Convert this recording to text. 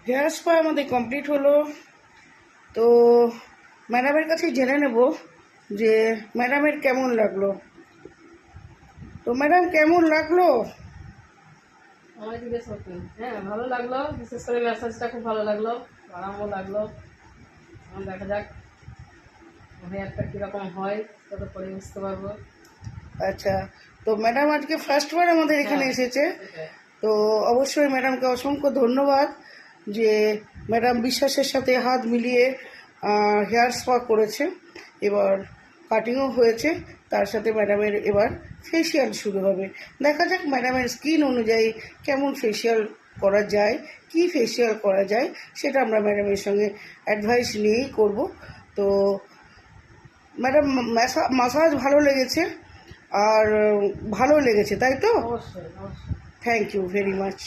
Hair spa আমাদের complete হলো। তো ম্যাডামের কাছে জেনে নেব যে ম্যাডামের কেমন লাগলো। তো ম্যাডাম কেমন লাগলো? আমার জিজ্ঞেস করতেন। হ্যাঁ, ভালো লাগলো। বিশেষ করে ম্যাসাজটা খুব ভালো লাগলো, আরামও লাগলো। এখন দেখা যাক হেয়ারটা কীরকম হয়, তত পরে বুঝতে পারবো। আচ্ছা, তো ম্যাডাম আজকে ফার্স্টবার আমাদের এখানে হ্যাঁ, এসেছে। সেটাই। তো অবশ্যই ম্যাডামকে অসংখ্য ধন্যবাদ যে ম্যাডাম বিশ্বাসের সাথে হাত মিলিয়ে হেয়ার স্পা করেছে। এবার কাটিংও হয়েছে, তার সাথে ম্যাডামের এবার ফেসিয়াল শুরু হবে। দেখা যাক ম্যাডামের স্কিন অনুযায়ী কেমন ফেসিয়াল করা যায়, কি ফেসিয়াল করা যায়, সেটা আমরা ম্যাডামের সঙ্গে অ্যাডভাইস নিয়েই করব। তো ম্যাডাম মাসাজ ভালো লেগেছে, আর ভালো লেগেছে, তাই তো? অবশ্যই, অবশ্যই। Thank you very much.